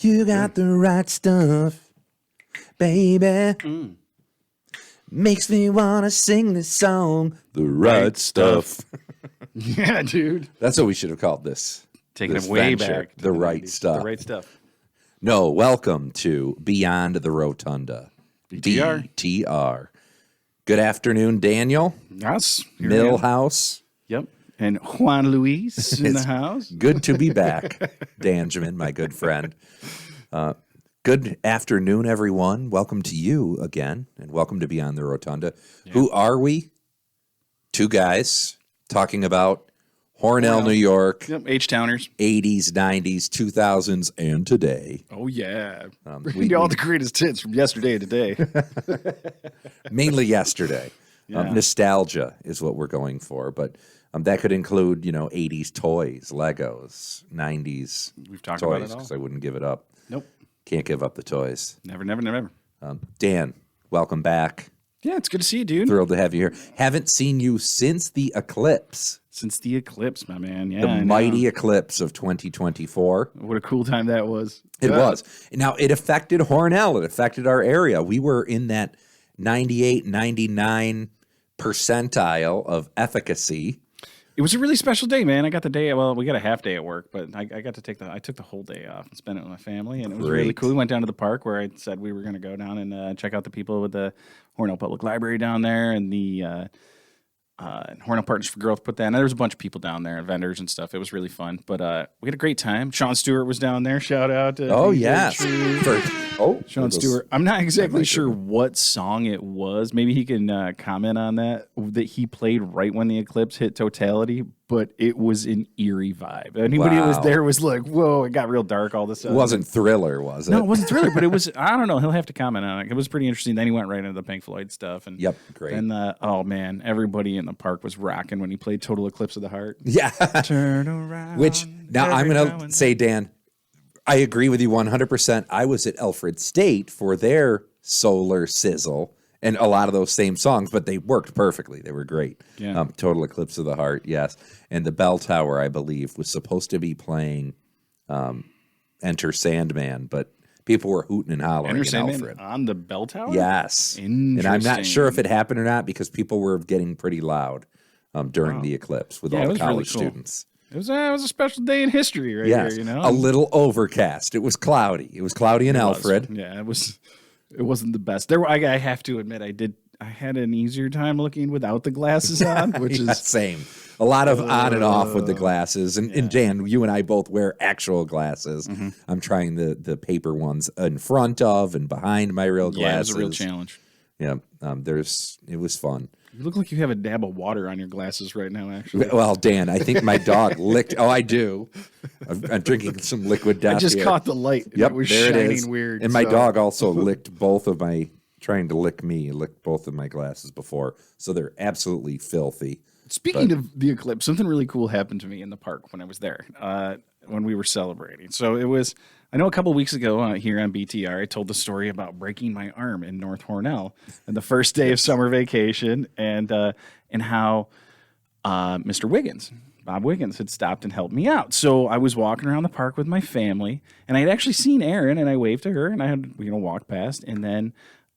You got the right stuff, baby. Makes me want to sing this song, The Right Stuff. Yeah, dude. That's what we should have called this. Taking this it way venture, back. The Right 90s. Stuff. The right stuff. No, welcome to Beyond the Rotunda. BTR. BTR. Good afternoon, Daniel. Yes. Millhouse. Yep. And Juan Luis in the house. Good to be back, Danjamin, my good friend. Good afternoon, everyone. Welcome to you again, and welcome to Beyond the Rotunda. Yeah. Who are we? Two guys talking about Hornell, New York. Yep, H-Towners. 80s, 90s, 2000s, and today. Oh, yeah. We all the greatest hits from yesterday and today. Mainly yesterday. Yeah. Nostalgia is what we're going for, but that could include, 80s toys, Legos, 90s We've talked toys, about it all. because I wouldn't give it up. Nope. Can't give up the toys. Never. Dan, welcome back. Yeah, it's good to see you, dude. Thrilled to have you here. Haven't seen you since the Eclipse. Since the Eclipse, my man. Yeah, The mighty Eclipse of 2024. What a cool time that was. It was. Now, it affected Hornell. It affected our area. We were in that 98, 99 percentile of efficacy. It was a really special day, man. I got the day. Well, we got a half day at work, but I got to I took the whole day off and spent it with my family, and it was really cool. We went down to the park where I said we were going to go down and check out the people with the Hornell Public Library down there, and the Hornell Partners for Growth put that. And there was a bunch of people down there, vendors and stuff. It was really fun, but we had a great time. Sean Stewart was down there. Shout out to Sean Stewart. I'm not exactly sure what song it was. Maybe he can comment on that he played right when the Eclipse hit totality, but it was an eerie vibe. Anybody that was there was like, whoa, it got real dark all of a sudden. It wasn't Thriller, was it? No, it wasn't Thriller, but it was, I don't know. He'll have to comment on it. It was pretty interesting. Then he went right into the Pink Floyd stuff. And yep, great. And oh man, everybody in the park was rocking when he played Total Eclipse of the Heart. Yeah. Turn around. Which, now I'm going to say, Dan, I agree with you 100%. I was at Alfred State for their Solar Sizzle and a lot of those same songs, but they worked perfectly. They were great. Yeah. Total Eclipse of the Heart, yes. And the Bell Tower, I believe, was supposed to be playing Enter Sandman, but people were hooting and hollering Enter in Sandman Alfred. On the Bell Tower? Yes. Interesting. And I'm not sure if it happened or not because people were getting pretty loud during the eclipse with all the college students. It was a special day in history right here, you know? A little overcast. It was cloudy. It was cloudy in Alfred. Yeah, it wasn't the best. I have to admit I had an easier time looking without the glasses on, which is same. A lot of on and off with the glasses. And Dan, you and I both wear actual glasses. Mm-hmm. I'm trying the paper ones in front of and behind my real glasses. Yeah, it was a real challenge. Yeah, it was fun. You look like you have a dab of water on your glasses right now, actually. Well, Dan, I think my dog licked. Oh, I do. I'm drinking some liquid down here. I just caught the light. Yep, it was there shining it is. weird. And my dog also licked both of my, trying to lick me, licked both of my glasses before. So they're absolutely filthy. Speaking of the eclipse, something really cool happened to me in the park when I was there, when we were celebrating. So it was, I know a couple of weeks ago here on BTR, I told the story about breaking my arm in North Hornell and the first day of summer vacation and how Mr. Wiggins, Bob Wiggins, had stopped and helped me out. So I was walking around the park with my family, and I had actually seen Erin, and I waved to her, and I had walked past, and then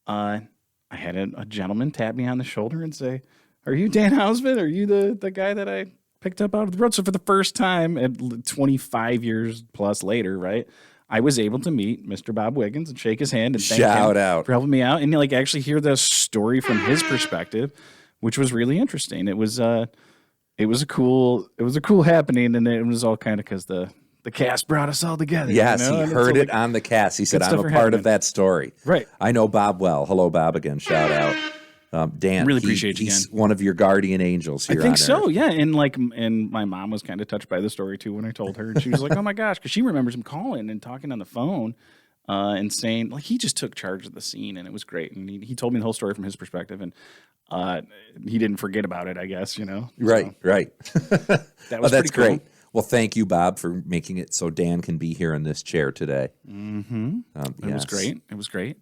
I had a gentleman tap me on the shoulder and say, "Are you Dan Hausman? Are you the guy that I picked up out of the road?" So for the first time at 25 years plus later, right, I was able to meet Mr. Bob Wiggins and shake his hand and thank Shout him out for helping me out and actually hear the story from his perspective, which was really interesting. It was a cool happening, and it was all kind of because the cast brought us all together. Yes, he heard it on the cast. He said, "I'm a part of that story." Right. I know Bob well. Hello, Bob, again. Shout out. Dan, really appreciate you he's again. One of your guardian angels here. I think on so, Earth. yeah. And my mom was kind of touched by the story too when I told her, and she was like, "Oh my gosh," because she remembers him calling and talking on the phone and saying like he just took charge of the scene, and it was great. And he told me the whole story from his perspective, and he didn't forget about it, I guess, you know. Right. That was that's pretty cool. great. Well, thank you, Bob, for making it so Dan can be here in this chair today. Mm-hmm. It was great. It was great.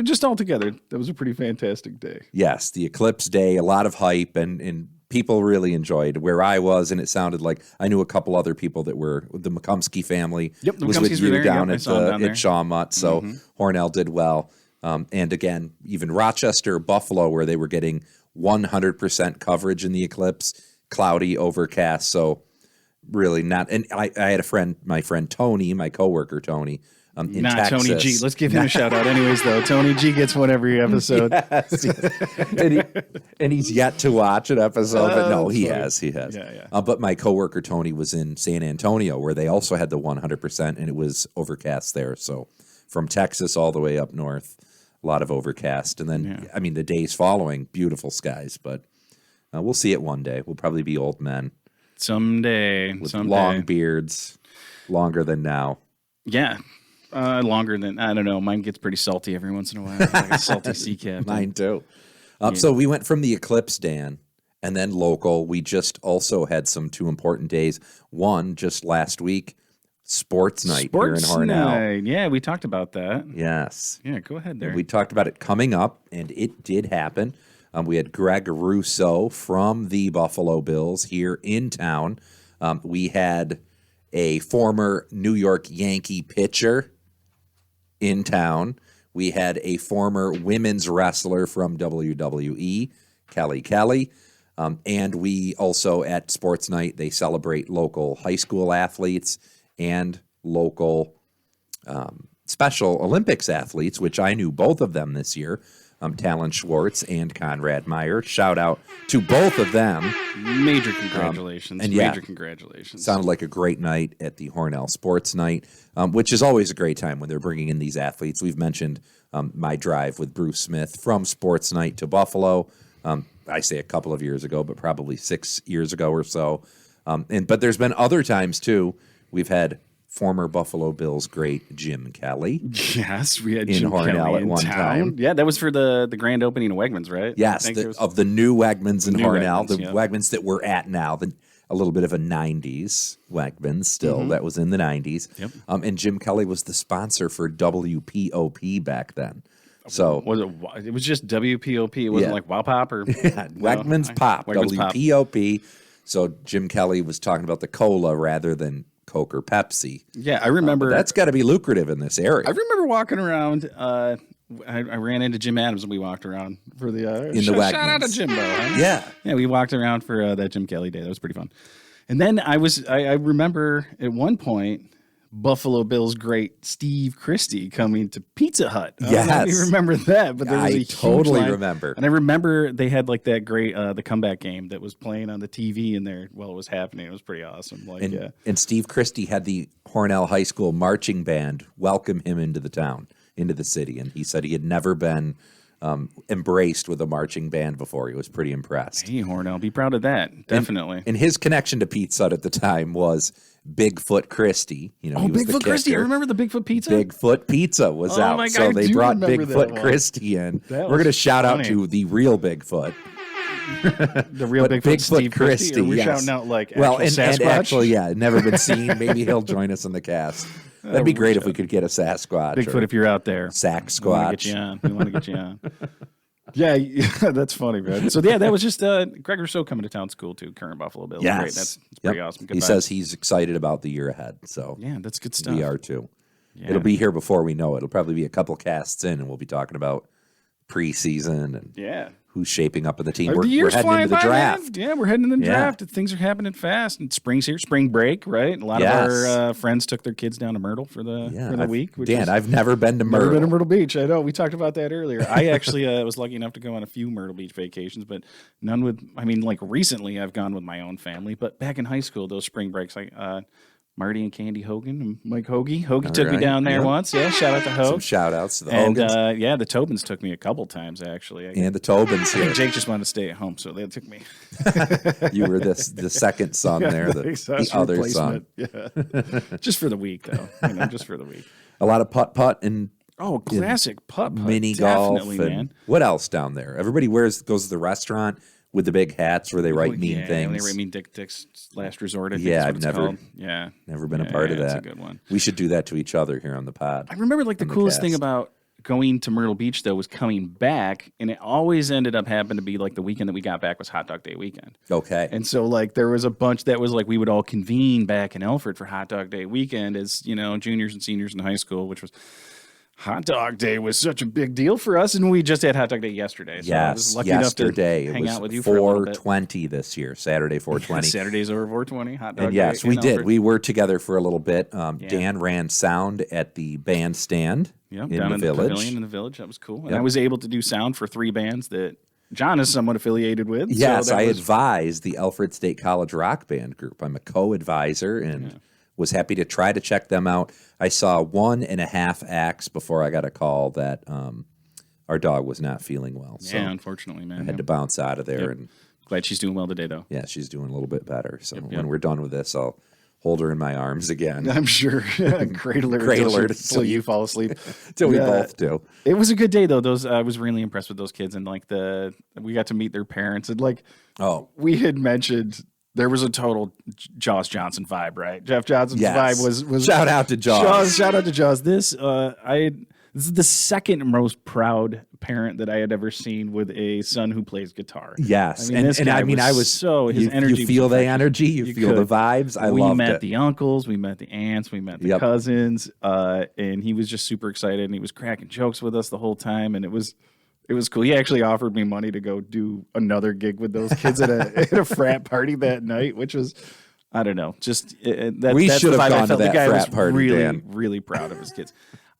Just all together, that was a pretty fantastic day. Yes, the Eclipse Day, a lot of hype, and people really enjoyed where I was, and it sounded like I knew a couple other people that were the McCumsky family. Yep, the was with McCumskys you were there. down Yep, I at saw 'em down there. Shawmut, so Hornell did well. And again, even Rochester, Buffalo, where they were getting 100% coverage in the Eclipse, cloudy, overcast. So really not. And I had my friend Tony, my coworker Tony, in Texas. Tony G. Let's give him a shout out, anyways. Though Tony G gets one every episode. Yes. And he's yet to watch an episode, but no, he has. Yeah. But my coworker Tony was in San Antonio, where they also had the 100%, and it was overcast there. So from Texas all the way up north, a lot of overcast. And then, I mean, the days following, beautiful skies. But we'll see it one day. We'll probably be old men. Someday. With long beards, longer than now. Yeah. Longer than, I don't know. Mine gets pretty salty every once in a while. Like a salty sea captain. Mine too. So we went from the Eclipse, Dan, and then local. We just also had two important days. One, just last week, Sportsnight here in Hornell. Yeah, we talked about that. Yes. Yeah, go ahead there. We talked about it coming up, and it did happen. We had Greg Rousseau from the Buffalo Bills here in town. We had a former New York Yankee pitcher in town. We had a former women's wrestler from WWE, Kelly. And we also, at Sports Night, they celebrate local high school athletes and local Special Olympics athletes, which I knew both of them this year, Talon Schwartz and Conrad Meyer. Shout out to both of them. Major congratulations. Major congratulations. Sounded like a great night at the Hornell Sports Night, which is always a great time when they're bringing in these athletes. We've mentioned my drive with Bruce Smith from Sports Night to Buffalo. I say a couple of years ago, but probably 6 years ago or so. But there's been other times, too. We've had former Buffalo Bills great Jim Kelly. Yes, we had in Jim Hornell Kelly at in one town. time. Yeah, that was for the grand opening of Wegmans, right? Yes, of the new Wegmans in Hornell, Wegmans, the Wegmans that we're at now, a little bit of a 90s Wegmans still. That was in the 90s. Yep. And Jim Kelly was the sponsor for WPOP back then. So it was just WPOP. It wasn't like Wow Pop or Wegmans Pop, WPOP. So Jim Kelly was talking about the cola rather than Coke or Pepsi. Yeah, I remember. That's got to be lucrative in this area. I remember walking around. I ran into Jim Adams and we walked around for the in the Wegmans. Shout out to Jimbo. Huh? Yeah, we walked around for that Jim Kelly day. That was pretty fun. And then I remember at one point Buffalo Bills great Steve Christie coming to Pizza Hut. I don't know if you remember that, but there was a huge line. Remember. And I remember they had like that great the comeback game that was playing on the TV in there while it was happening. It was pretty awesome. And Steve Christie had the Hornell High School marching band welcome him into the town, into the city, and he said he had never been embraced with a marching band before. He was pretty impressed. Hey, Hornell, be proud of that. Definitely. And his connection to Pizza Hut at the time was Bigfoot Christie. He was Bigfoot Christie. I remember the Bigfoot Pizza. Bigfoot Pizza was out. My God, so they brought Bigfoot that Christie in. We're going to shout out to the real Bigfoot. The real Bigfoot Steve Christie. We're shouting out like Sasquatch? And actually, never been seen. Maybe he'll join us in the cast. That'd be great if we could get a Sasquatch. Bigfoot, if you're out there. Sack Squatch. We want to get you on. Yeah, that's funny, man. So, that was just Greg Rousseau coming to town's cool, too. Current Buffalo Bills. Yes. Great. That's pretty awesome. Good He vibes. says he's excited about the year ahead. So yeah, that's good stuff. We are, too. Yeah. It'll be here before we know it. It'll probably be a couple casts in, and we'll be talking about preseason and who's shaping up in the team. We're heading into the draft. Man. Yeah, we're heading into the draft. Things are happening fast. And spring's here, spring break, right? A lot of our friends took their kids down to Myrtle for the week. I've never been to Myrtle. Never been to Myrtle Beach. I know. We talked about that earlier. I actually was lucky enough to go on a few Myrtle Beach vacations, but none with, recently I've gone with my own family. But back in high school, those spring breaks, Marty and Candy Hogan and Mike Hoagie. Hoagie took me down there once. Yeah, shout out to Hogue. Some shout outs to the Hogans. And the Tobins took me a couple times, actually. And the Tobins I think Jake just wanted to stay at home, so they took me. You were the second son there, the other son. Yeah. Just for the week, though. Just for the week. A lot of putt and classic putt. Mini golf. And what else down there? Everybody goes to the restaurant with the big hats where they write mean things. They write mean Dick's Last Resort. I think I've never called. never been a part of that. That's a good one. We should do that to each other here on the pod. I remember the coolest thing about going to Myrtle Beach, though, was coming back, and it always ended up happening to be like the weekend that we got back was Hot Dog Day weekend. Okay. And so, like, there was a bunch that was like we would all convene back in Elford for Hot Dog Day weekend as, juniors and seniors in high school, which was Hot Dog Day was such a big deal for us. And we just had Hot Dog Day yesterday. So I was lucky yesterday. enough to hang out with you for for a little bit. 420 this year, Saturday 420. Saturday's over 420, Hot Dog And Day. yes, we did. Elford. We were together for a little bit. Dan ran sound at the bandstand Yep, in down the in village. the pavilion in the village. That was cool. And Yep. I was able to do sound for 3 bands that John is somewhat affiliated with. Yes, so I was advise the Alfred State College Rock Band group. I'm a co-advisor and was happy to try to check them out. I saw 1.5 acts before I got a call that our dog was not feeling well. So Yeah, unfortunately, man. I had to bounce out of there. And Glad she's doing well today, though. yeah, she's doing a little bit better. So when we're done with this, I'll hold her in my arms again. I'm sure. Cradle her until you fall asleep. Till we both do. It was a good day, though. I was really impressed with those kids, and like we got to meet their parents, and like we had mentioned there was a total Jaws Johnson vibe, right? Jeff Johnson's vibe was shout out to Jaws. Shout out to Jaws. This is the second most proud parent that I had ever seen with a son who plays guitar. Yes, I was so his energy. You feel the energy, you feel the vibes. We met the uncles, we met the aunts, we met the cousins, and he was just super excited, and he was cracking jokes with us the whole time, and it was cool. He actually offered me money to go do another gig with those kids at a frat party that night, which was, I don't know, just we should have gone to that frat party. Really, Dan. really proud of his kids.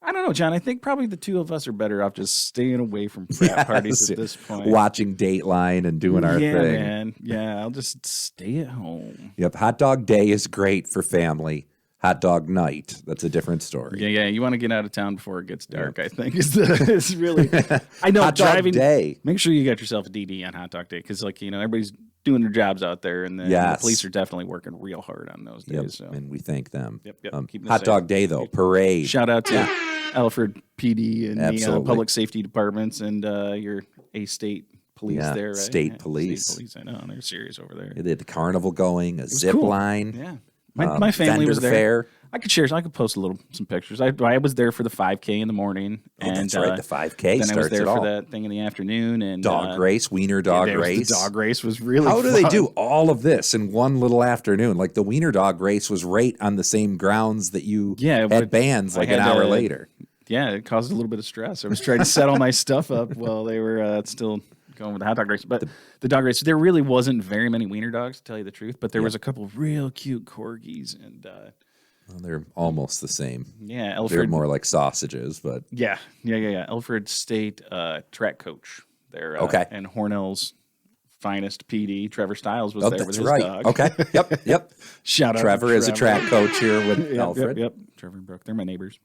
I don't know, John. I think probably the two of us are better off just staying away from frat parties at this point. Watching Dateline and doing our thing. Man. Yeah, I'll just stay at home. Yep. Hot Dog Day is great for family. Hot Dog Night, that's a different story. Yeah. You want to get out of town before it gets dark, I think. Is really. I know. Hot driving Dog Day. Make sure you got yourself a DD on Hot Dog Day because, everybody's doing their jobs out there, and the police are definitely working real hard on those days. Yep. So. And we thank them. Yep. Hot Dog Day, though, parade. Shout out to Alfred PD and the public safety departments and your state police there, right? State police. State police, I know. They're serious over there. They had the carnival going, a zip line. Yeah. My family was there. Fair. I could post some pictures. I was there for the 5K in the morning. That's right. The 5K then starts I was there it for all. that thing in the afternoon. And Dog race, wiener dog race. The dog race was really How do fun. they do all of this in one little afternoon? Like the wiener dog race was right on the same grounds that you had bands like an hour later. Yeah, it caused a little bit of stress. I was trying to set all my stuff up while they were still going with the hot dog race. But the dog race, there really wasn't very many wiener dogs, to tell you the truth. But there was a couple real cute corgis. And well, they're almost the same. Yeah, Elford. They're more like sausages, but Yeah. Elford State track coach there. And Hornell's finest PD, Trevor Stiles, was there with his dog. Okay. Yep. Shout out Trevor to is a track coach here with Alfred. Yep. Trevor and Brooke, they're my neighbors.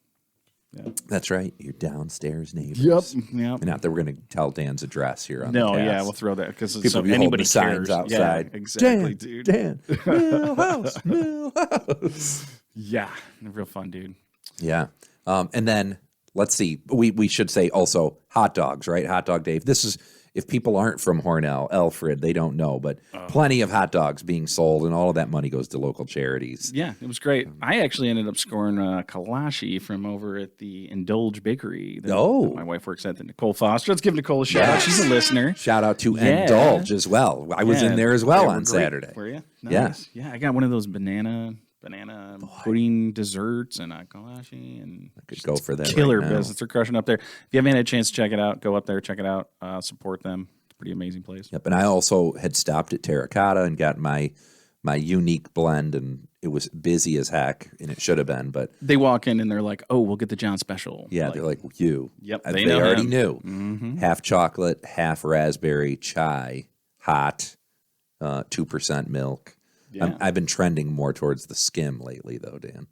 Yeah. That's right. Your downstairs neighbors. Yep. Not that we're going to tell Dan's address here on the cast. Yeah, we'll throw that because people be anybody holding signs outside. Yeah, exactly, dude. Dan, Millhouse. Yeah, real fun, dude. Yeah. And then let's see. We should say also hot dogs, right? Hot Dog Day. This is if people aren't from Hornell, Alfred, they don't know, but plenty of hot dogs being sold, and all of that money goes to local charities. Yeah, it was great. I actually ended up scoring kolache from over at the Indulge Bakery. That my wife works at, the Nicole Foster. Let's give Nicole a shout out. She's a listener. Shout out to Indulge as well. I was in there as well on Saturday. Were you? Nice. Yeah, I got one of those banana pudding desserts and a kolache, and I could go for that. Killer right now. business. They're crushing up there. If you haven't had a chance to check it out, go up there, check it out, support them. It's a pretty amazing place. Yep. And I also had stopped at Terracotta and got my unique blend, and it was busy as heck, and it should have been. But they walk in and they're like, "Oh, we'll get the John Special." Yeah, they're like, "You." Yep. They already knew. Mm-hmm. Half chocolate, half raspberry, chai, hot, 2% milk. Yeah. I've been trending more towards the skim lately, though, Dan.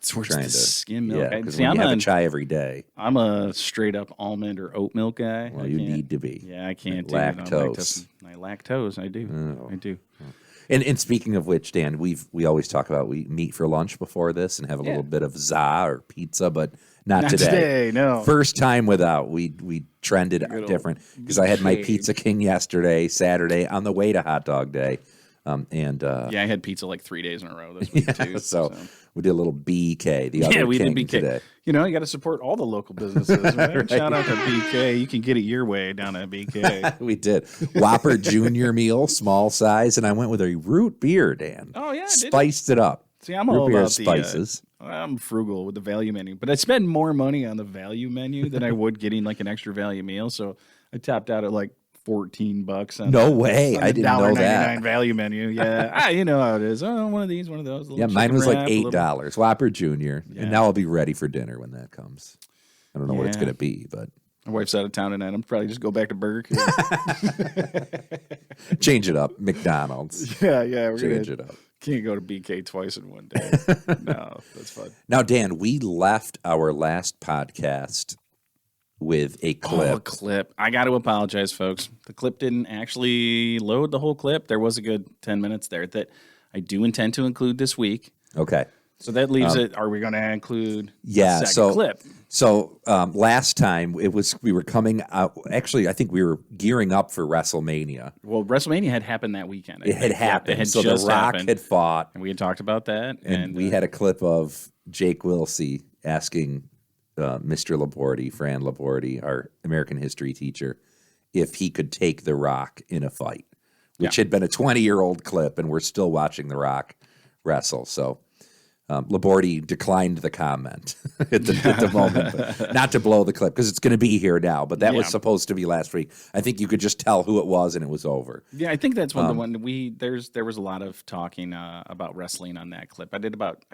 Towards the skim milk. Yeah, because when you have a chai every day. I'm a straight up almond or oat milk guy. Well, you need to be. Yeah, I can't do lactose. Lactose, I do. Oh. I do. And speaking of which, Dan, we always talk about we meet for lunch before this and have a little bit of za or pizza, but not today. No. First time without. We trended different because I had my Pizza King yesterday, Saturday, on the way to Hot Dog Day. Yeah, I had pizza like 3 days in a row this week too. So we did a little BK. The other we king did BK today. You know, you got to support all the local businesses. Right? Shout out to BK. You can get it your way down at BK. We did Whopper Junior meal, small size, and I went with a root beer. Dan. Oh yeah, spiced it up. See, I'm root all beer about spices. I'm frugal with the value menu, but I spend more money on the value menu than I would getting like an extra value meal. So I topped out at like $14 on No way. I didn't know that. value menu. Yeah. You know how it is. Oh, one of these, one of those. Yeah, mine was like $8. Whopper Junior. Yeah. And now I'll be ready for dinner when that comes. I don't know what it's going to be, but. My wife's out of town tonight. I'm probably just go back to Burger King. Change it up. McDonald's. Yeah. Change it up. Can't go to BK twice in one day. No, that's fun. Now, Dan, we left our last podcast with a clip. Oh, a clip. I got to apologize, folks. The clip didn't actually load the whole clip. There was a good 10 minutes there that I do intend to include this week. Okay. So that leaves it. Are we going to include the second clip? So last time we were coming out. Actually, I think we were gearing up for WrestleMania. Well, WrestleMania had happened that weekend. It had happened. It had so just The Rock happened. had fought. And we had talked about that. And we had a clip of Jake Wilsey asking Mr. Labordi, Fran Labordi, our American history teacher, if he could take The Rock in a fight, which had been a 20-year-old clip, and we're still watching The Rock wrestle. So Labordi declined the comment at the moment, but not to blow the clip because it's going to be here now. But that was supposed to be last week. I think you could just tell who it was, and it was over. Yeah, I think that's one there was a lot of talking about wrestling on that clip. I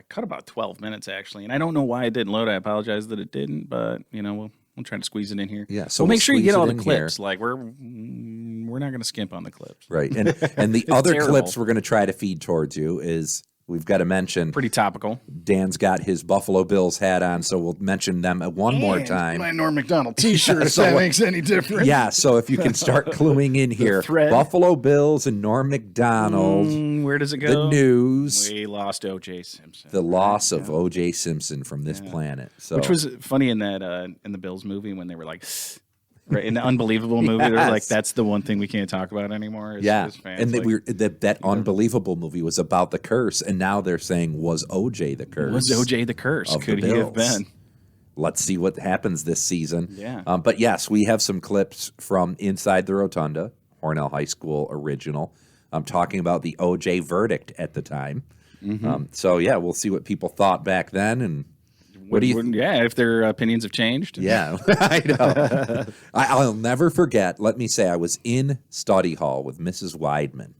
cut about 12 minutes actually, and I don't know why it didn't load. I apologize that it didn't, but we'll try to squeeze it in here. Yeah, so we'll make sure you get all the clips. Here. Like we're not going to skimp on the clips, right? And the other clips we're going to try to feed towards you is. We've got to mention. Pretty topical. Dan's got his Buffalo Bills hat on, so we'll mention them one more time. My Norm Macdonald T-shirt, if that makes any difference. Yeah, so if you can start cluing in here. Buffalo Bills and Norm Macdonald. Where does it go? The news. We lost O.J. Simpson. The loss of O.J. Simpson from this planet. So. Which was funny in that in the Bills movie when they were like... Right, in the Unbelievable movie, they're like, that's the one thing we can't talk about anymore. As fans. And that Unbelievable movie was about the curse, and now they're saying, was OJ the curse? Was OJ the curse? Could he have been? Let's see what happens this season. Yeah. But yes, we have some clips from Inside the Rotunda, Hornell High School original, talking about the OJ verdict at the time. Mm-hmm. So yeah, we'll see what people thought back then, and what do you? If their opinions have changed. Yeah, I know. I'll never forget. Let me say, I was in study hall with Mrs. Weidman,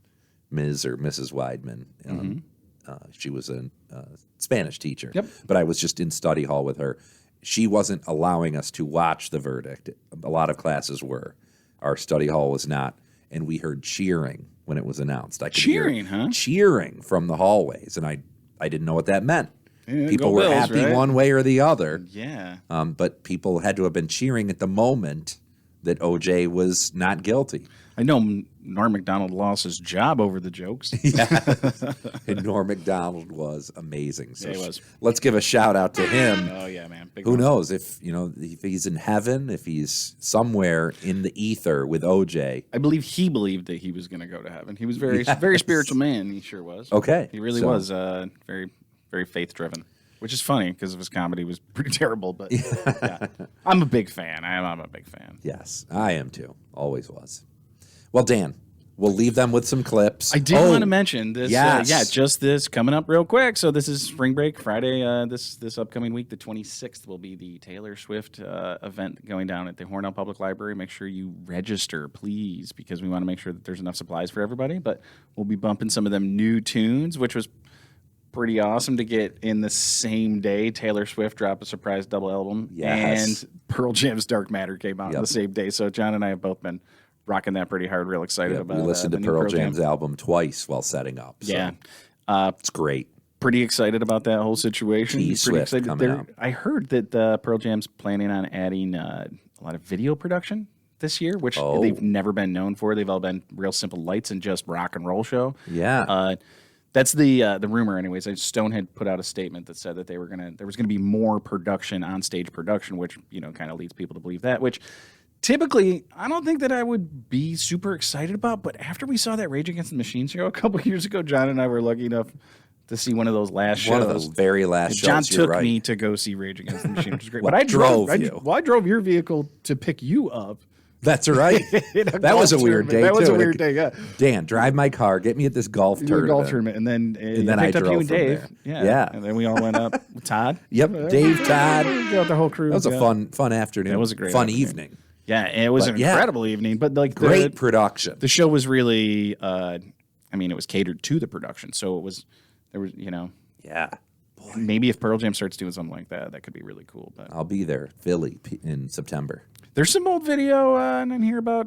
Ms. or Mrs. Weidman. She was a Spanish teacher. Yep. But I was just in study hall with her. She wasn't allowing us to watch the verdict. A lot of classes were. Our study hall was not, and we heard cheering when it was announced. I could hear cheering from the hallways, and I didn't know what that meant. Yeah, people were Bills, happy right? one way or the other. Yeah. But people had to have been cheering at the moment that OJ was not guilty. I know Norm Macdonald lost his job over the jokes. Yeah. And Norm Macdonald was amazing. So yeah, he was. Let's give a shout out to him. Oh yeah, man. Who knows if he's in heaven, if he's somewhere in the ether with OJ. I believe he believed that he was going to go to heaven. He was very spiritual man. He sure was. Okay. He really was very, very faith driven. Which is funny because his comedy was pretty terrible, but yeah. I'm a big fan. I'm a big fan. Yes, I am too. Always was. Well, Dan, we'll leave them with some clips. I did want to mention this. Yes. Just this coming up real quick. So this is Spring Break Friday. This upcoming week, the 26th, will be the Taylor Swift event going down at the Hornell Public Library. Make sure you register, please, because we want to make sure that there's enough supplies for everybody. But we'll be bumping some of them new tunes, which was pretty awesome to get in the same day. Taylor Swift dropped a surprise double album, and Pearl Jam's Dark Matter came out on the same day. So John and I have both been rocking that pretty hard. Real excited about it. We listened to Pearl Jam's album twice while setting up. So. Yeah. It's great. Pretty excited about that whole situation. Swift coming out. I heard that Pearl Jam's planning on adding a lot of video production this year, which they've never been known for. They've all been real simple lights and just rock and roll show. Yeah. That's the rumor, anyways. Stone had put out a statement that said that there was gonna be more production, on stage production, which kind of leads people to believe that. Which typically, I don't think that I would be super excited about, but after we saw that Rage Against the Machine show a couple years ago, John and I were lucky enough to see one of those last shows. One of those very last shows. John You're took right. me to go see Rage Against the Machine, which was great. Well, but I drove your vehicle to pick you up. That's right. That was a weird day, That was too. a weird day, yeah. Dan, drive my car, get me at this golf tournament. And then I picked up drove you and from Dave. there. Yeah. And then we all went up with Todd. Yep, Dave, Todd. Got the whole crew. That was a fun afternoon. That was a great fun afternoon. evening. Yeah, and it was an incredible evening. But like great production. The show was really, it was catered to the production. So there was, Yeah. Boy. Maybe if Pearl Jam starts doing something like that, that could be really cool. But I'll be there, Philly, in September. There's some old video in here about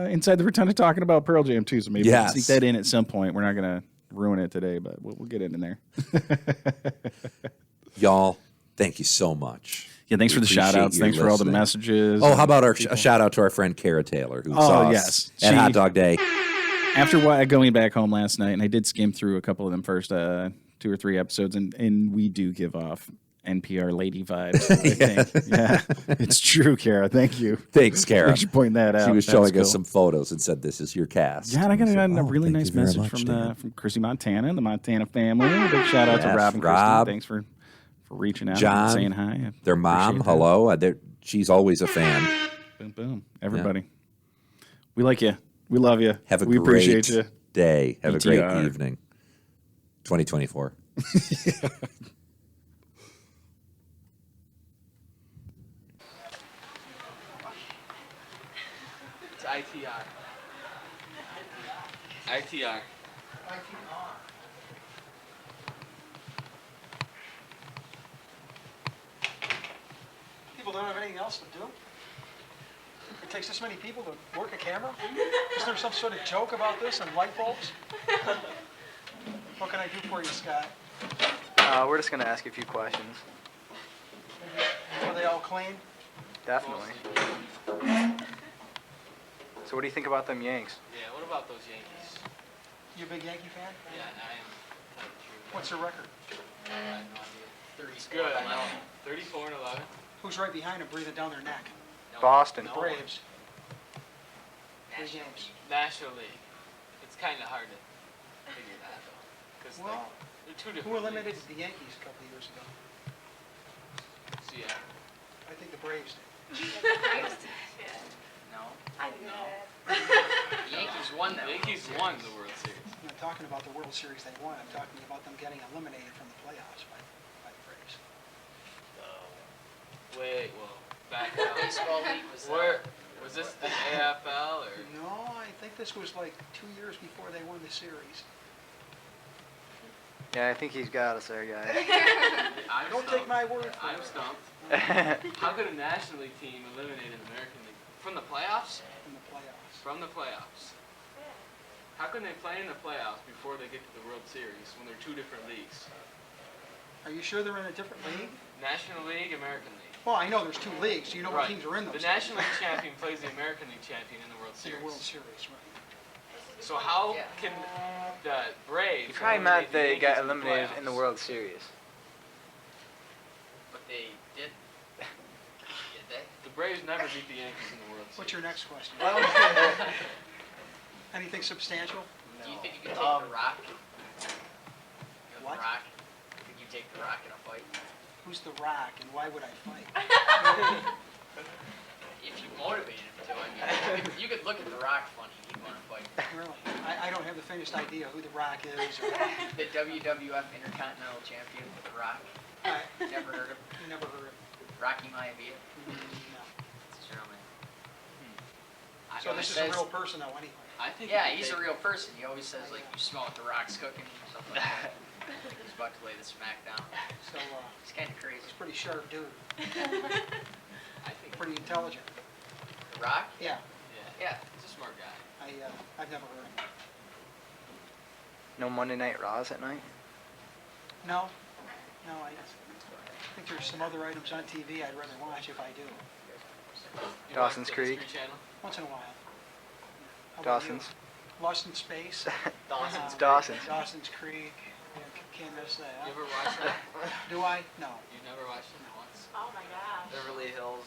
Inside the Rotunda talking about Pearl Jam too. So maybe we'll sneak that in at some point. We're not going to ruin it today, but we'll get it in there. Y'all, thank you so much. Yeah, thanks for the shout outs. Thanks for all the messages. Oh, how about a shout out to our friend Kara Taylor, who saw us at Hot Dog Day. After going back home last night, and I did skim through a couple of them first 2 or 3 episodes, and we do give off NPR lady vibes, I think. Yeah, it's true, Kara. Thank you. Thanks, Kara. Thanks for pointing that out. She was showing us some photos and said, "This is your cast." Yeah, and I got a really nice message from Chrissy Montana and the Montana family. A big shout out to Rob and Christy. Thanks for reaching out John, and saying hi. Their mom, hello. She's always a fan. Boom, boom. Everybody. We like you. We love you. We appreciate you. Day. Have a great evening. 2024. It's ITR. ITR. People don't have anything else to do? It takes this many people to work a camera? Is there some sort of joke about this and light bulbs? What can I do for you, Scott? We're just going to ask you a few questions. Are they all clean? Definitely. So what do you think about them Yanks? Yeah, what about those Yankees? You a big Yankee fan? Yeah, I am. Tell you the truth. What's their record? I have no idea. It's good, I know. 34 and 11. Who's right behind them breathing down their neck? No, Boston. no. Braves. National League. National League. It's kind of hard to figure that, though. Because Well, they're two different who eliminated leagues. the Yankees a couple of years ago? Yeah. I think the Braves did. No. I knew that. The Yankees won that. The Yankees won the World Series. I'm not talking about the World Series they won. I'm talking about them getting eliminated from the playoffs by the Braves. Wait, well, back up. Baseball league was Where was this the AFL or? No, I think this was like 2 years before they won the series. Yeah, I think he's got us there, guys. I'm Don't stumped. take my word for I'm it. stumped. How could a National League team eliminate an American League from the playoffs? In the playoffs. From the playoffs. How can they play in the playoffs before they get to the World Series when they're two different leagues? Are you sure they're in a different league? National League, American League. Well, I know there's 2 leagues. Do you know what Right. teams are in those? The National League champion plays the American League champion in the World In Series. the World Series, right? So how can the Braves? You probably eliminate meant the they Yankees got eliminated in the playoffs? World Series. But they did. Did they? The Braves never beat the Yankees in the World Series. What's your next question? Anything substantial? Do you think you could take the Rock? What? The Rock? Could you take the Rock in a fight? Who's the Rock and why would I fight? If you motivated him to, I mean, you could look at the Rock funny. He'd want to fight. Really? I don't have the faintest idea who the Rock is. Or, The WWF Intercontinental Champion, the Rock. I Never heard of never heard of Rocky Maivia? no. It's a German. So this is a real person though anyway. I think. Yeah, he's a real person. He always says like, you smell what the Rock's cooking or something like that. Like he's about to lay the smack down. So He's kind of crazy. he's a pretty sharp dude. I think. Pretty intelligent. The Rock? Yeah. Yeah. He's a smart guy. I've never heard of him. No Monday Night Raws at night? No. No, I think there's some other items on TV I'd rather watch if I do. You Dawson's watch the Creek. History Channel? Once in a while. How about you? Dawson's. Lost in Space. Dawson's. Dawson's. Dawson's Creek. Yeah, can't miss that. You ever watch that? Do I? No. You never watched it once. Oh my gosh. Beverly Hills.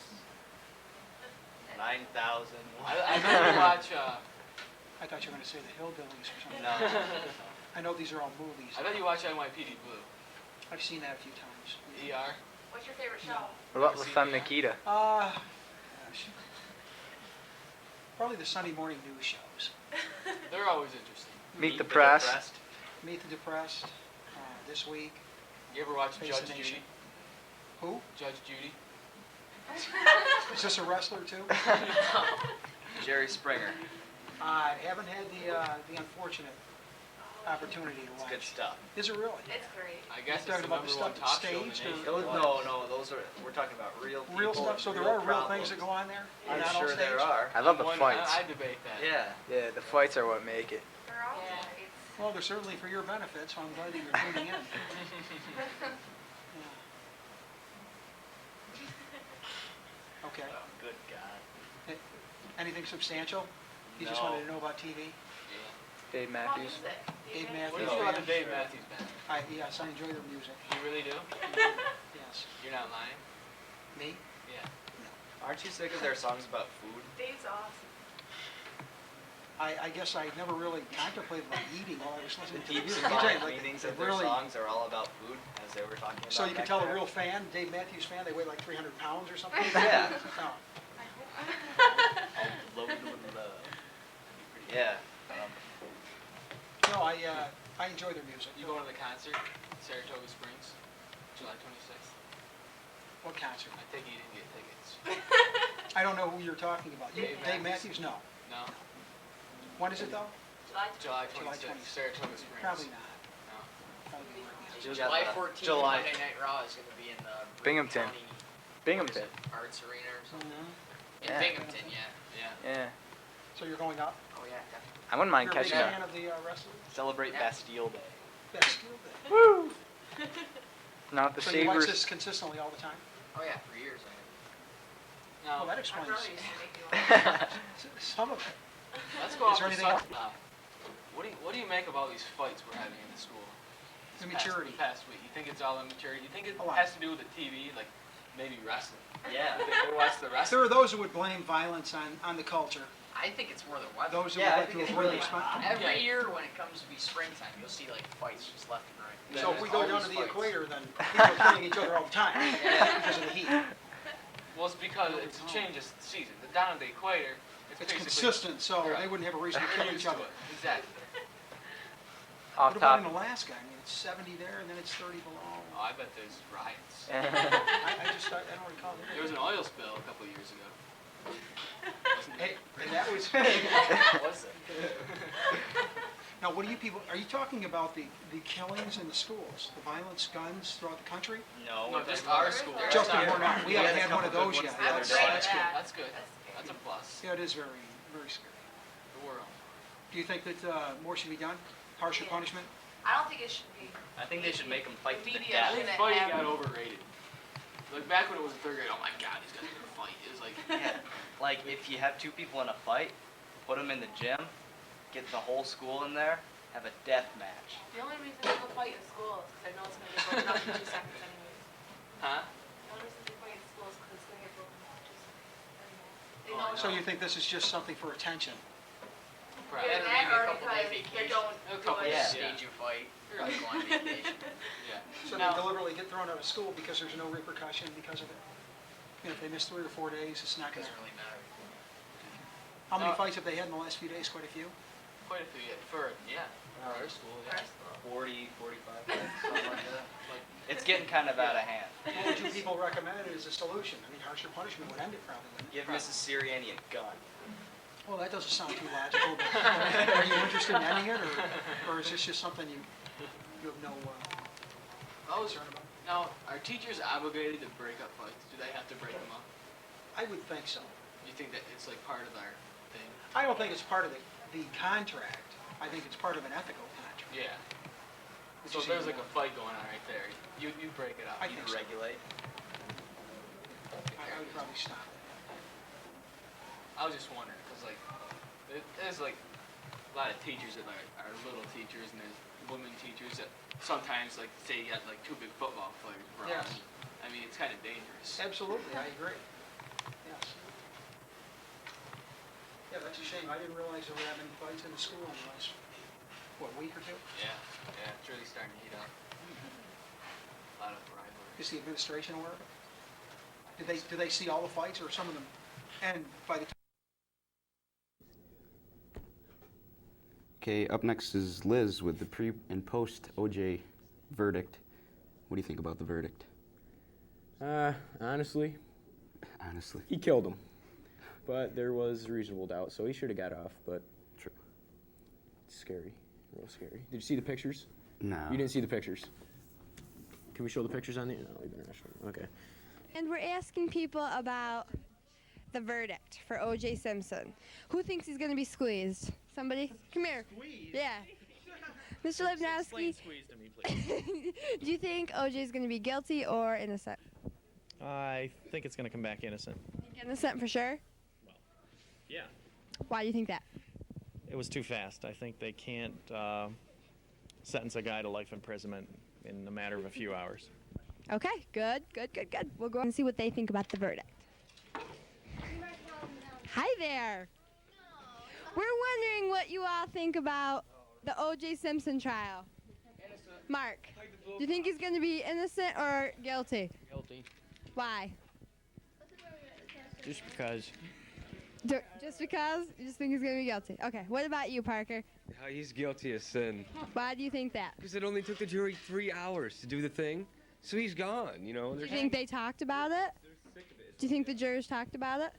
9,000. I bet you watch. I thought you were going to say the Hillbillies or something. No. I know these are all movies. I bet you watch NYPD Blue. I've seen that a few times. ER. What's your favorite show? What about La Femme Nikita? Gosh. Probably the Sunday morning news shows. They're always interesting. Meet the Press. Meet the Depressed. This Week. You ever watch Face Judge the Nation. Judy? Who? Judge Judy. Is this a wrestler too? Jerry Springer. I haven't had the unfortunate opportunity to It's watch. good stuff. Is it really? It's great. I guess You're it's talking the about the number one stuff talk show in the staged or- nation. No, those are, we're talking about real people. Real stuff. So there real are real problems. things that go on there. I'm Not on sure there stage? are. I love the One- fights. I debate that. Yeah. Yeah, the fights are what make it. They're all Yeah. fights. Well, they're certainly for your benefit, so I'm glad that you're tuning in. Yeah. Okay. Oh, good God. Anything substantial? You just No. wanted to know about TV? Dave What Matthews. music? Dave What Matthews. do you feel about the Dave Matthews Band? Yes, I enjoy their music. You really do? Yes. You're not lying? Me? Yeah. Aren't you sick of their songs about food? Dave's awesome. I guess I never really contemplated like eating while I was listening to the Deep music. symbolic Like, meanings it of their really- songs are all about food, as they were talking about. So you can back tell there. a real fan, Dave Matthews fan, they weigh like 300 pounds or something? Yeah. No. All loaded with love. Yeah. No, I enjoy their music. You going to the concert, Saratoga Springs, July 26th? What concert? I think you didn't get tickets. I don't know who you're talking about. Dave Dave Matthews? Matthews? No. No? When is it though? July July 26th, 26th. Saratoga Springs. Probably not. No. Probably be working. Just July got the 14th, July. Monday Night Raw is going to be in the Binghamton. County, Binghamton. Arts Arena or something. Mhm. In Yeah. Binghamton, yeah. Yeah. Yeah. So you're going up? Oh yeah, definitely. I wouldn't mind You're a big catching fan a. of the wrestling? Celebrate Yeah. Bastille Day. Bastille Day. Woo! Not the So you watch Sabres. this consistently all the time? Oh yeah, for years. Well, Now, that My explains brother used to make me watch. some of it. let's go off Is there the anything subject now. What do you make of all these fights we're having in the school? The This maturity. past week. You think it's all immaturity? You think it A lot. has to do with the TV, like maybe wrestling? Yeah. You think they watch the There wrestling? are those who would blame violence on the culture. I think it's more the weather. Those who Yeah, I would like think to it's avoid really- responsibility. Every year when it comes to be springtime, you'll see like fights just left and right. So if we go down to Always the fights. equator, then people are killing each other all the time because of the heat. Well, it's because it's a change of season. The down at the equator, It's basically- consistent, so Right. they wouldn't have a reason to kill Used each to other. it. Exactly. Off What about in top. Alaska? I mean, it's 70 there, and then it's 30 below. Oh, I bet there's riots. I don't recall. There was an oil spill a couple years ago. Wasn't there? Hey, and that was. Was it? Now, what do you people? Are you talking about the killings in the schools, the violence, guns throughout the country? No, No, just our school. Just in Our- Hornet. We Yeah, haven't there's had a one of couple those good yet. ones the other That's, day. that's good. That's good. That's a plus. Yeah, it is very, very scary. The world. Do you think that more should be done? Harsher Yeah. punishment? I don't think it should be. I think they should make them fight to the Media I death. think shouldn't fighting have- got overrated. Like back when it was in third grade, oh my god, these guys are gonna fight. It was like, Yeah. Like if you have two people in a fight, put them in the gym, get the whole school in there, have a death match. The only reason people fight in school is because I know it's going to get broken up in 2 seconds anyways. huh? The only reason they fight in school is because it's going to get broken up in 2 seconds anyways. They Oh, know I it's So know. you think this is just something for attention? Probably. Yeah, that maybe a or couple day because they vacation. don't A do couple it. Yeah. Stage you fight. You're right. Go on vacation. Yeah. So Now- they deliberately get thrown out of school because there's no repercussion because of it? You know, if they miss 3 or 4 days, it's not going Doesn't to... really matter. How many No. fights have they had in the last few days? Quite a few? Quite a few. For our school. Yeah. First. 40, 45, something like that. It's getting kind of out of hand. What would you people recommend as a solution? I mean, harsher punishment would end it probably, wouldn't it? Give Mrs. Sirianni a gun. Well, that doesn't sound too logical, but are you interested in ending it, or is this just something you have no I was, concern about? now, are teachers obligated to break up fights? Do they have to break them up? I would think so. You think that it's like part of our thing? I don't think it's part of the contract. I think it's part of an ethical contract. Yeah. which So is if there's even like a more. fight going on right there, you break it up. I You think so. regulate. I would probably stop it. I was just wondering, because like, there's like a lot of teachers that like are little teachers, and there's women teachers that sometimes like say you got like 2 big football players brought Yes. in. I mean, it's kind of dangerous. Absolutely, I agree. Yes. Yeah, that's a shame. I didn't realize there were that many fights in the school in the last, week or two? Yeah, it's really starting to heat up. A lot of rivalry. Is the administration aware of it? Do they see all the fights or some of them? And by the time Okay, up next is Liz with the pre and post OJ verdict. What do you think about the verdict? Honestly, Honestly. he killed him. But there was reasonable doubt, so he should have got off, but True. it's scary. Real scary. Did you see the pictures? No. You didn't see the pictures. Can we show the pictures on the... No, we better not show them. Okay. And we're asking people about the verdict for O.J. Simpson. Who thinks he's going to be squeezed? Somebody? Come here. Squeezed? Yeah. Mr. Lipnowski, Squeeze to me, please. do you think O.J. is going to be guilty or innocent? I think it's going to come back innocent. Innocent for sure? Yeah. Why do you think that? It was too fast. I think they can't sentence a guy to life imprisonment in a matter of a few hours. Okay, good. We'll go and see what they think about the verdict. Hi there. We're wondering what you all think about the O.J. Simpson trial. Mark, do you think he's going to be innocent or guilty? Guilty. Why? Just because. Just because? You just think he's going to be guilty. Okay, what about you, Parker? He's guilty of sin. Why do you think that? Because it only took the jury 3 hours to do the thing, so he's gone, you know. Do you think they talked about it? Do you think the jurors talked about it?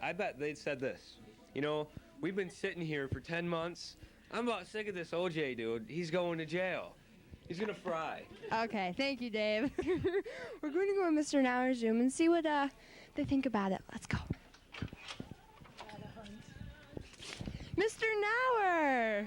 I bet they said this. You know, we've been sitting here for 10 months. I'm about sick of this OJ dude. He's going to jail. He's gonna fry. Okay, thank you, Dave. We're going to go in Mr. Nauer's room and see what they think about it. Let's go. Mr. Nauer!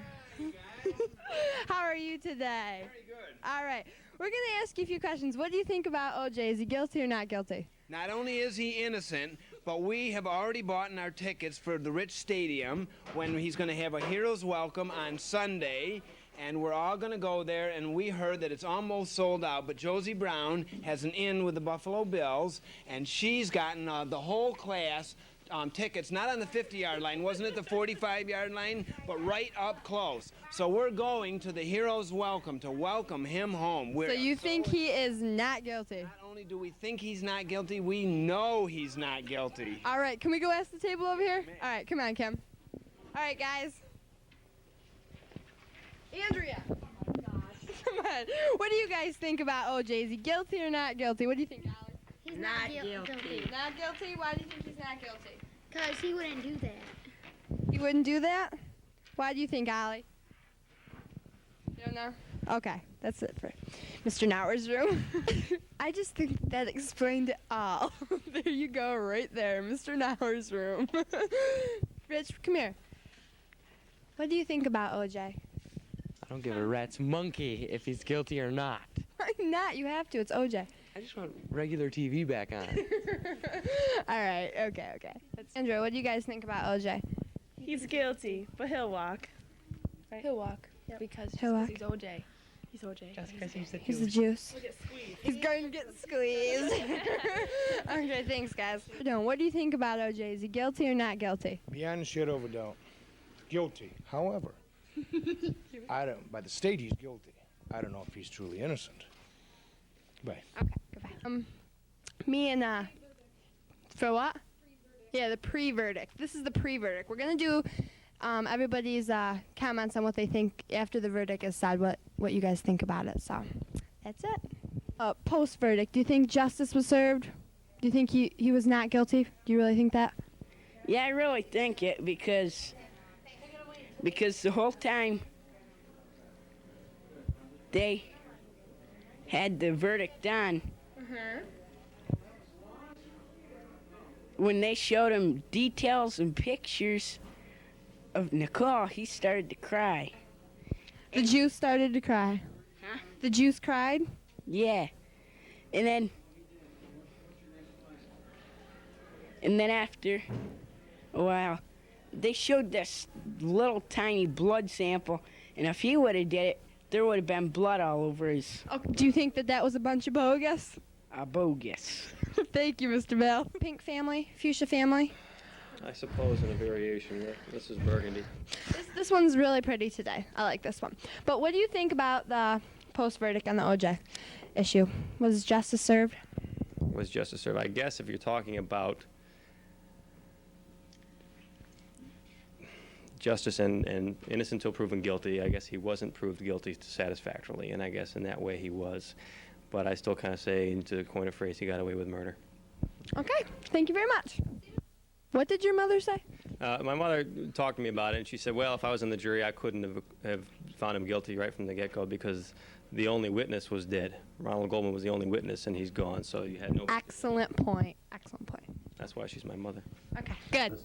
How are you today? Very good. All right. We're going to ask you a few questions. What do you think about OJ? Is he guilty or not guilty? Not only is he innocent, but we have already bought our tickets for the Rich Stadium when he's going to have a hero's welcome on Sunday. And we're all going to go there, and we heard that it's almost sold out, but Josie Brown has an in with the Buffalo Bills, and she's gotten the whole class tickets, not on the 50-yard line, wasn't it the 45-yard line, but right up close. So we're going to the hero's welcome to welcome him home. So you think he is not guilty? Not only do we think he's not guilty, we know he's not guilty. All right, can we go ask the table over here? All right, come on, Kim. All right, guys. Andrea. Oh my gosh. Come on. What do you guys think about OJ? Is he guilty or not guilty? What do you think, Alex? He's not guilty. Not guilty? Why do you think he's not guilty? Because he wouldn't do that. He wouldn't do that? Why do you think, Allie? You don't know? Okay, that's it for Mr. Nauer's room. I just think that explained it all. There you go, right there, Mr. Nauer's room. Rich, come here. What do you think about OJ? I don't give a rat's monkey if he's guilty or not. Why not? You have to. It's OJ. I just want regular TV back on. All right. Okay. Andrew, what do you guys think about OJ? He's guilty, but he'll walk. Right? He'll walk. Yep. Because he's OJ. He's OJ. Just because he's the juice. He's the juice. He'll get squeezed. He's going to get squeezed. Okay, thanks, guys. What do you think about OJ? Is he guilty or not guilty? Beyond a shadow of a doubt, guilty. However, by the state he's guilty. I don't know if he's truly innocent. Goodbye. Okay, goodbye. Me and, for what? Yeah, the pre-verdict. This is the pre-verdict. We're going to do everybody's comments on what they think after the verdict is said, what you guys think about it. So, that's it. Post-verdict, do you think justice was served? Do you think he was not guilty? Do you really think that? Yeah, I really think it because the whole time they had the verdict on, when they showed him details and pictures of Nicole, he started to cry. The juice started to cry. Huh? The juice cried? Yeah. And then after a while, they showed this little tiny blood sample, and if he would have did it, there would have been blood all over his. Oh, do you think that was a bunch of bogus? Bogus. Thank you, Mr. Bell. Pink family, fuchsia family. I suppose in a variation. This is burgundy. This one's really pretty today. I like this one. But what do you think about the post-verdict on the OJ issue? Was justice served? Was justice served? I guess if you're talking about justice and innocent until proven guilty, I guess he wasn't proved guilty satisfactorily, and I guess in that way he was. But I still kind of say, to coin a phrase, he got away with murder. Okay, thank you very much. What did your mother say? My mother talked to me about it, and she said, well, if I was in the jury, I couldn't have found him guilty right from the get-go because the only witness was dead. Ronald Goldman was the only witness, and he's gone, so you had no... Excellent point. Excellent point. That's why she's my mother. Okay, good.